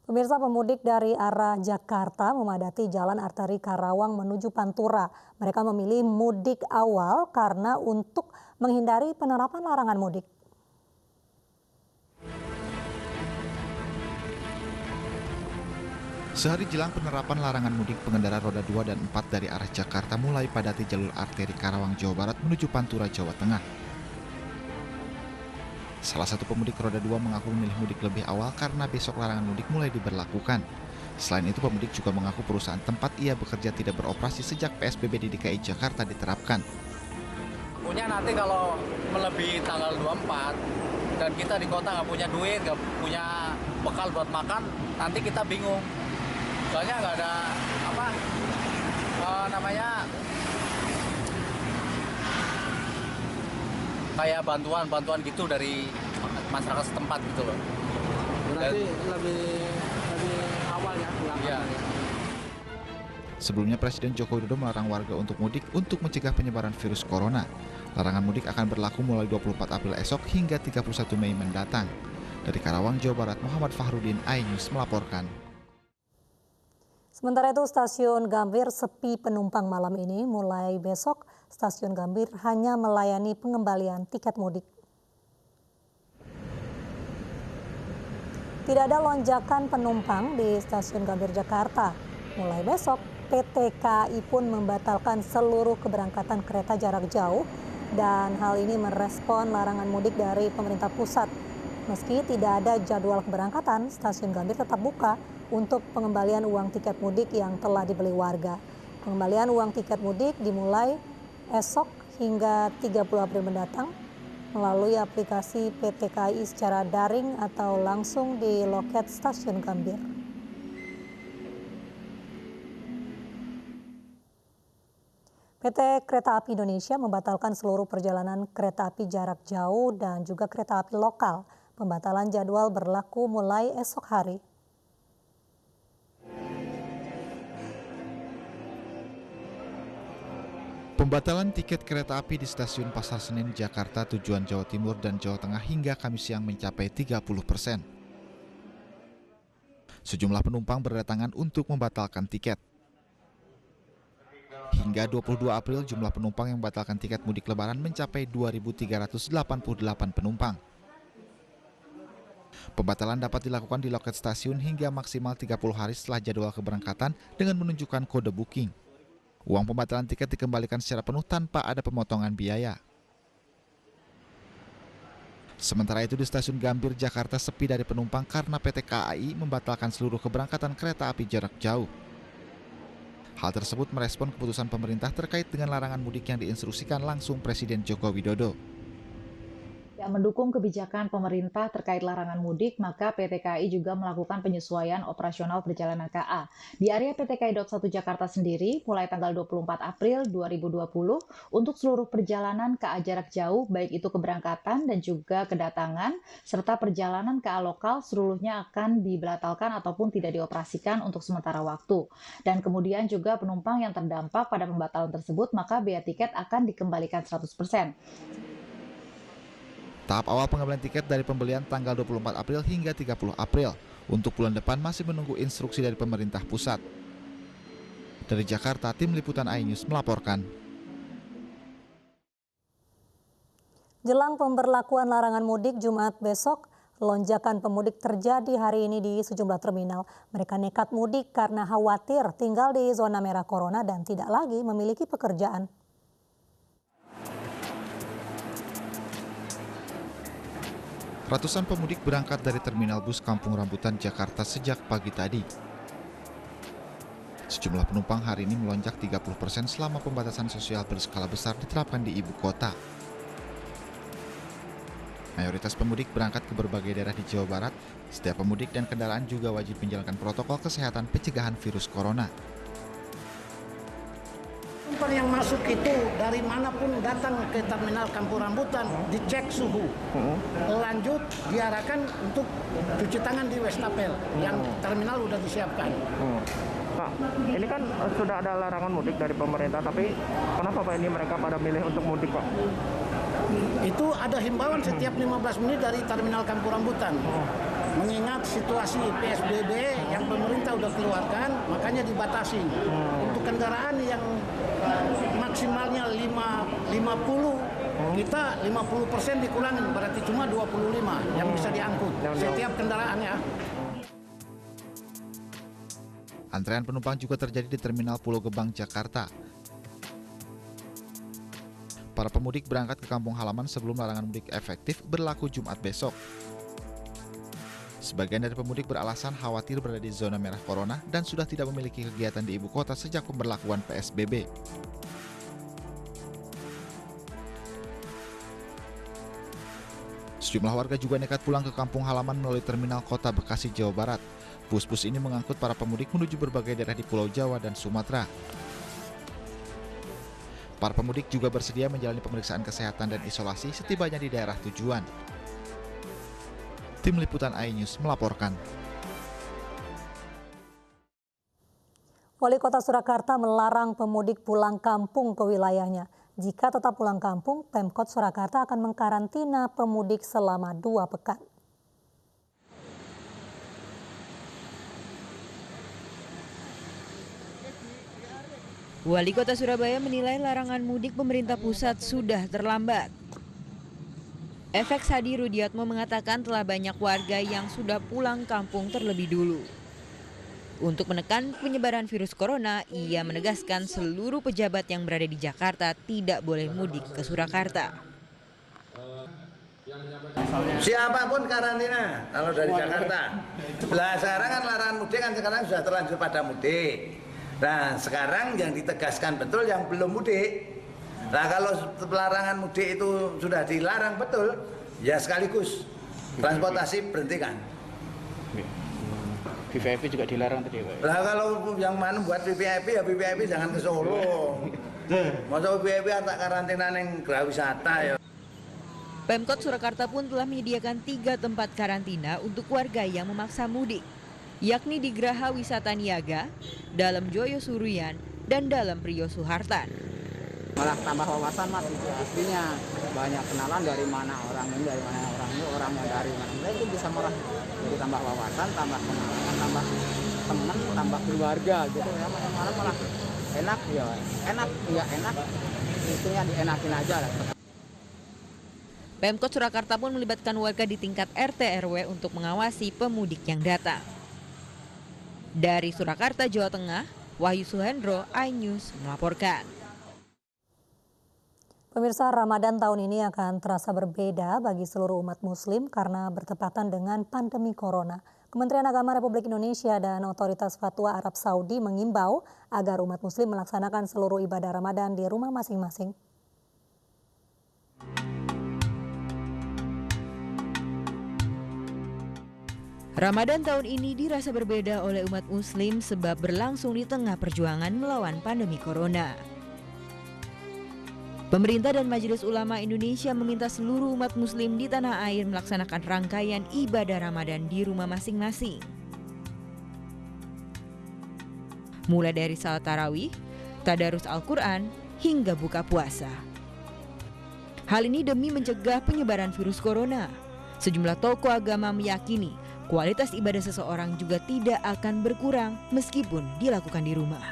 Pemirsa, pemudik dari arah Jakarta memadati Jalan Arteri Karawang menuju Pantura. Mereka memilih mudik awal karena untuk menghindari penerapan larangan mudik. Sehari jelang penerapan larangan mudik, pengendara roda 2 dan 4 dari arah Jakarta mulai padati jalur arteri Karawang, Jawa Barat menuju Pantura, Jawa Tengah. Salah satu pemudik roda 2 mengaku memilih mudik lebih awal karena besok larangan mudik mulai diberlakukan. Selain itu, pemudik juga mengaku perusahaan tempat ia bekerja tidak beroperasi sejak PSBB di DKI Jakarta diterapkan. Punya nanti kalau melebihi tanggal 24 dan kita di kota nggak punya duit, nggak punya bekal buat makan, nanti kita bingung. Soalnya nggak ada kayak bantuan gitu dari masyarakat setempat gitu loh. Berarti lebih awal ya pulang. Iya. Sebelumnya Presiden Joko Widodo melarang warga untuk mudik untuk mencegah penyebaran virus corona. Larangan mudik akan berlaku mulai 24 April esok hingga 31 Mei mendatang. Dari Karawang, Jawa Barat, Muhammad Fahrudin, iNews melaporkan. Sementara itu, stasiun Gambir sepi penumpang malam ini. Mulai besok, stasiun Gambir hanya melayani pengembalian tiket mudik. Tidak ada lonjakan penumpang di stasiun Gambir Jakarta. Mulai besok, PT KAI pun membatalkan seluruh keberangkatan kereta jarak jauh dan hal ini merespon larangan mudik dari pemerintah pusat. Meski tidak ada jadwal keberangkatan, stasiun Gambir tetap buka untuk pengembalian uang tiket mudik yang telah dibeli warga. Pengembalian uang tiket mudik dimulai esok hingga 30 April mendatang melalui aplikasi PT KAI secara daring atau langsung di loket stasiun Gambir. PT Kereta Api Indonesia membatalkan seluruh perjalanan kereta api jarak jauh dan juga kereta api lokal. Pembatalan jadwal berlaku mulai esok hari. Pembatalan tiket kereta api di stasiun Pasar Senen, Jakarta tujuan Jawa Timur dan Jawa Tengah hingga Kamis siang mencapai 30%. Sejumlah penumpang berdatangan untuk membatalkan tiket. Hingga 22 April, jumlah penumpang yang membatalkan tiket mudik lebaran mencapai 2.388 penumpang. Pembatalan dapat dilakukan di loket stasiun hingga maksimal 30 hari setelah jadwal keberangkatan dengan menunjukkan kode booking. Uang pembatalan tiket dikembalikan secara penuh tanpa ada pemotongan biaya. Sementara itu di stasiun Gambir, Jakarta sepi dari penumpang karena PT KAI membatalkan seluruh keberangkatan kereta api jarak jauh. Hal tersebut merespon keputusan pemerintah terkait dengan larangan mudik yang diinstruksikan langsung Presiden Joko Widodo. Mendukung kebijakan pemerintah terkait larangan mudik, maka PT KAI juga melakukan penyesuaian operasional perjalanan KA. Di area PT KAI Daup 1 Jakarta sendiri, mulai tanggal 24 April 2020, untuk seluruh perjalanan KA jarak jauh, baik itu keberangkatan dan juga kedatangan, serta perjalanan KA lokal, seluruhnya akan dibatalkan ataupun tidak dioperasikan untuk sementara waktu. Dan kemudian juga penumpang yang terdampak pada pembatalan tersebut, maka biaya tiket akan dikembalikan 100%. Tahap awal pengembalian tiket dari pembelian tanggal 24 April hingga 30 April. Untuk bulan depan masih menunggu instruksi dari pemerintah pusat. Dari Jakarta, tim liputan iNews melaporkan. Jelang pemberlakuan larangan mudik Jumat besok, lonjakan pemudik terjadi hari ini di sejumlah terminal. Mereka nekat mudik karena khawatir tinggal di zona merah corona dan tidak lagi memiliki pekerjaan. Ratusan pemudik berangkat dari Terminal Bus Kampung Rambutan, Jakarta sejak pagi tadi. Sejumlah penumpang hari ini melonjak 30% selama pembatasan sosial berskala besar diterapkan di ibu kota. Mayoritas pemudik berangkat ke berbagai daerah di Jawa Barat. Setiap pemudik dan kendaraan juga wajib menjalankan protokol kesehatan pencegahan virus corona. Penumpang yang masuk itu dari manapun datang ke terminal Kampung Rambutan dicek suhu. Lanjut diarahkan untuk cuci tangan di Westapel yang terminal sudah disiapkan. Pak, ini kan sudah ada larangan mudik dari pemerintah, tapi kenapa Pak ini mereka pada milih untuk mudik Pak? Itu ada himbauan setiap 15 menit dari terminal Kampung Rambutan. mengingat situasi PSBB yang pemerintah udah keluarkan, makanya dibatasi. Untuk kendaraan yang maksimalnya 50, kita 50% dikurangin, berarti cuma 25 yang bisa diangkut setiap kendaraan ya. Antrean penumpang juga terjadi di Terminal Pulau Gebang, Jakarta. Para pemudik berangkat ke kampung halaman sebelum larangan mudik efektif berlaku Jumat besok. Sebagian dari pemudik beralasan khawatir berada di zona merah corona dan sudah tidak memiliki kegiatan di ibu kota sejak pemberlakuan PSBB. Sejumlah warga juga nekat pulang ke kampung halaman melalui terminal kota Bekasi, Jawa Barat. Bus-bus ini mengangkut para pemudik menuju berbagai daerah di Pulau Jawa dan Sumatera. Para pemudik juga bersedia menjalani pemeriksaan kesehatan dan isolasi setibanya di daerah tujuan. Tim Liputan iNews melaporkan. Wali Kota Surakarta melarang pemudik pulang kampung ke wilayahnya. Jika tetap pulang kampung, Pemkot Surakarta akan mengkarantina pemudik selama 2 pekan. Wali Kota Surabaya menilai larangan mudik pemerintah pusat sudah terlambat. FX Hadi Rudiatmo mengatakan telah banyak warga yang sudah pulang kampung terlebih dulu. Untuk menekan penyebaran virus corona, ia menegaskan seluruh pejabat yang berada di Jakarta tidak boleh mudik ke Surakarta. Siapapun karantina kalau dari Jakarta. Sekarang kan larangan mudik kan sekarang sudah terlanjur pada mudik. Nah sekarang yang ditegaskan betul yang belum mudik. Nah kalau larangan mudik itu sudah dilarang betul, ya sekaligus transportasi berhentikan. VVIP juga dilarang tadi, Pak. Nah kalau yang mana buat VVIP ya VVIP jangan ke Solo. Masa VVIP tak karantina neng Geraha Wisata ya. Pemkot Surakarta pun telah menyediakan 3 tempat karantina untuk warga yang memaksa mudik, yakni di Geraha Wisata Niaga, Dalam Joyo Suruyan, dan Dalam Priyo Suhartan. Malah tambah wawasan mas itu aslinya, banyak kenalan dari mana orang ini, orangnya dari mana, itu bisa malah jadi tambah wawasan, tambah kenalan, tambah teman, tambah keluarga gitu ya, malah enak ya, enak, intinya dienakin aja lah. Pemkot Surakarta pun melibatkan warga di tingkat RT RW untuk mengawasi pemudik yang datang. Dari Surakarta, Jawa Tengah, Wahyu Suhendro, iNews melaporkan. Pemirsa, Ramadan tahun ini akan terasa berbeda bagi seluruh umat muslim karena bertepatan dengan pandemi corona. Kementerian Agama Republik Indonesia dan Otoritas Fatwa Arab Saudi mengimbau agar umat muslim melaksanakan seluruh ibadah Ramadan di rumah masing-masing. Ramadan tahun ini dirasa berbeda oleh umat muslim sebab berlangsung di tengah perjuangan melawan pandemi corona. Pemerintah dan Majelis Ulama Indonesia meminta seluruh umat muslim di tanah air melaksanakan rangkaian ibadah Ramadan di rumah masing-masing. Mulai dari salat tarawih, tadarus Al-Quran, hingga buka puasa. Hal ini demi mencegah penyebaran virus corona. Sejumlah tokoh agama meyakini kualitas ibadah seseorang juga tidak akan berkurang meskipun dilakukan di rumah.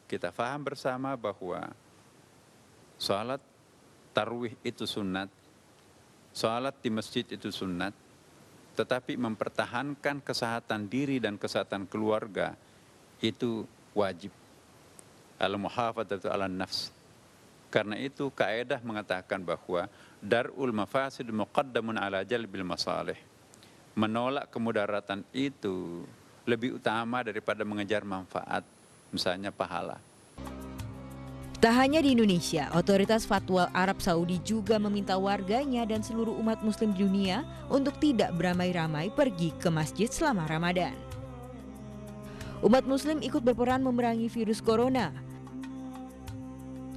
Kita paham bersama bahwa salat tarawih itu sunat, salat di masjid itu sunat, tetapi mempertahankan kesehatan diri dan kesehatan keluarga itu wajib. Al-muhafadzatu 'alan nafs. Karena itu kaidah mengatakan bahwa dar'ul mafasid muqaddamun 'ala jalbil masalih. Menolak kemudaratan itu lebih utama daripada mengejar manfaat, misalnya pahala. Tak hanya di Indonesia, Otoritas Fatwa Arab Saudi juga meminta warganya dan seluruh umat muslim di dunia untuk tidak beramai-ramai pergi ke masjid selama Ramadan. Umat muslim ikut berperan memerangi virus corona.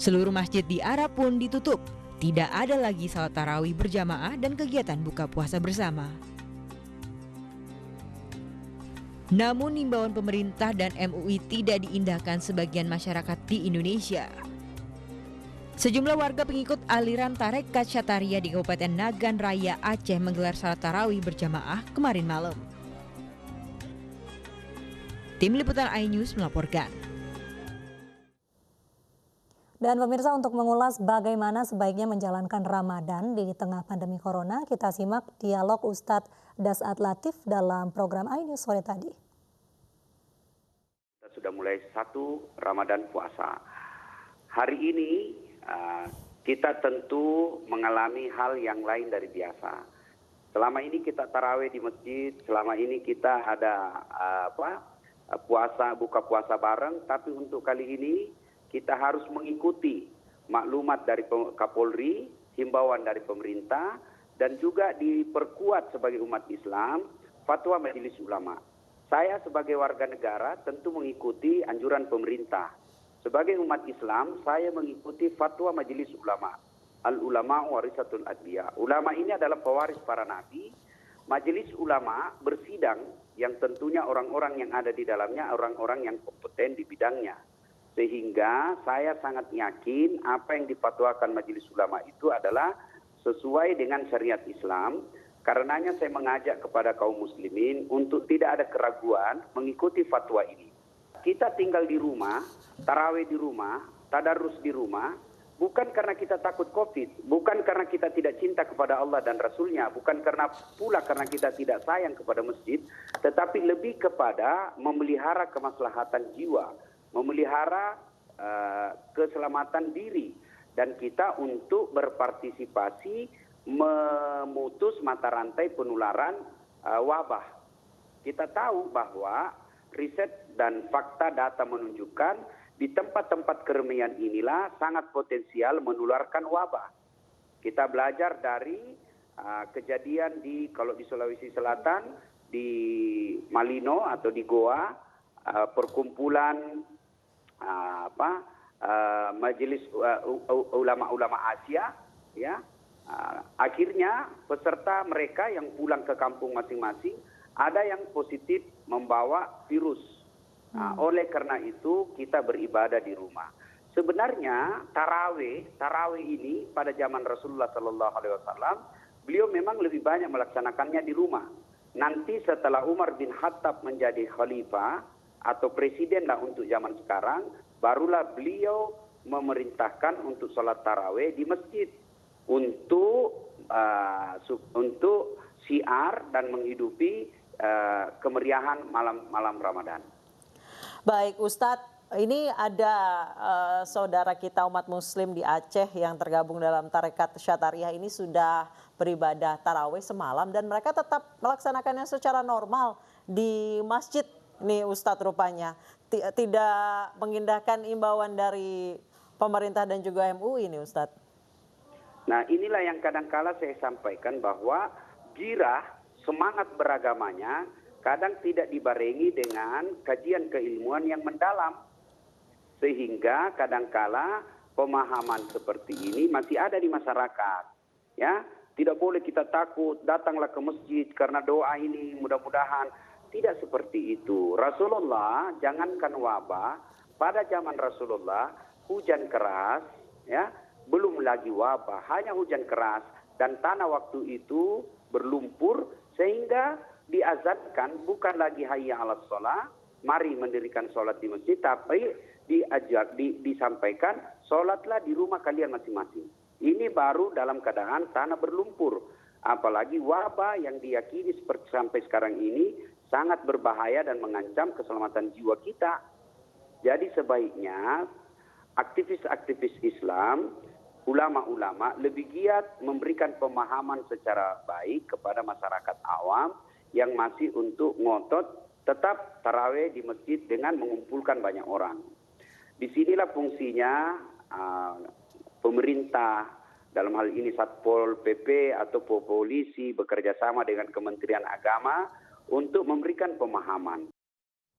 Seluruh masjid di Arab pun ditutup. Tidak ada lagi salat tarawih berjamaah dan kegiatan buka puasa bersama. Namun himbauan pemerintah dan MUI tidak diindahkan sebagian masyarakat di Indonesia. Sejumlah warga pengikut aliran Tarekat Syataria di Kabupaten Nagan Raya, Aceh menggelar salat tarawih berjamaah kemarin malam. Tim Liputan iNews melaporkan. Dan pemirsa, untuk mengulas bagaimana sebaiknya menjalankan Ramadan di tengah pandemi Corona, kita simak dialog Ustadz Das'ad Latif dalam program iNews sore tadi. Kita sudah mulai 1 Ramadan puasa. Hari ini kita tentu mengalami hal yang lain dari biasa. Selama ini kita tarawih di masjid, selama ini kita ada buka puasa bareng, tapi untuk kali ini kita harus mengikuti maklumat dari Kapolri, himbauan dari pemerintah, dan juga diperkuat sebagai umat Islam fatwa Majelis Ulama. Saya sebagai warga negara tentu mengikuti anjuran pemerintah. Sebagai umat Islam, saya mengikuti fatwa Majelis Ulama. Al-ulama warisatul anbiya. Ulama ini adalah pewaris para nabi. Majelis Ulama bersidang yang tentunya orang-orang yang ada di dalamnya orang-orang yang kompeten di bidangnya. Sehingga saya sangat yakin apa yang difatwakan Majelis Ulama itu adalah sesuai dengan syariat Islam. Karenanya saya mengajak kepada kaum muslimin untuk tidak ada keraguan mengikuti fatwa ini. Kita tinggal di rumah, tarawih di rumah, tadarus di rumah, bukan karena kita takut COVID, bukan karena kita tidak cinta kepada Allah dan Rasulnya, bukan karena kita tidak sayang kepada masjid, tetapi lebih kepada memelihara kemaslahatan jiwa, memelihara keselamatan diri, dan kita untuk berpartisipasi memutus mata rantai penularan wabah. Kita tahu bahwa riset dan fakta data menunjukkan di tempat-tempat keramaian inilah sangat potensial menularkan wabah. Kita belajar dari kejadian kalau di Sulawesi Selatan, di Malino atau di Goa, perkumpulan Majelis Ulama-Ulama Asia, ya. Akhirnya peserta mereka yang pulang ke kampung masing-masing ada yang positif membawa virus. Oleh karena itu kita beribadah di rumah. Sebenarnya tarawih ini pada zaman Rasulullah SAW, beliau memang lebih banyak melaksanakannya di rumah. Nanti setelah Umar bin Khattab menjadi khalifah atau presiden lah untuk zaman sekarang, barulah beliau memerintahkan untuk sholat tarawih di masjid untuk syiar dan menghidupi kemeriahan malam Ramadan. Baik Ustadz, ini ada saudara kita umat muslim di Aceh yang tergabung dalam Tarekat Syatariah ini sudah beribadah tarawih semalam dan mereka tetap melaksanakannya secara normal di masjid nih Ustadz rupanya. Tidak mengindahkan imbauan dari pemerintah dan juga MUI ini Ustadz. Nah inilah yang kadang-kala saya sampaikan bahwa girah semangat beragamanya kadang tidak dibarengi dengan kajian keilmuan yang mendalam. Sehingga kadangkala pemahaman seperti ini masih ada di masyarakat. Ya, tidak boleh kita takut, datanglah ke masjid karena doa ini mudah-mudahan. Tidak seperti itu. Rasulullah, jangankan wabah, pada zaman Rasulullah hujan keras, ya, belum lagi wabah, hanya hujan keras dan tanah waktu itu berlumpur sehingga diazankan bukan lagi hayya 'alas shalah, mari mendirikan sholat di masjid, tapi disampaikan sholatlah di rumah kalian masing-masing. Ini baru dalam keadaan tanah berlumpur, apalagi wabah yang diyakini seperti sampai sekarang ini sangat berbahaya dan mengancam keselamatan jiwa kita. Jadi sebaiknya aktivis-aktivis Islam, ulama-ulama lebih giat memberikan pemahaman secara baik kepada masyarakat awam yang masih untuk ngotot tetap tarawih di masjid dengan mengumpulkan banyak orang. Disinilah fungsinya pemerintah, dalam hal ini Satpol PP atau polisi bekerja sama dengan Kementerian Agama untuk memberikan pemahaman.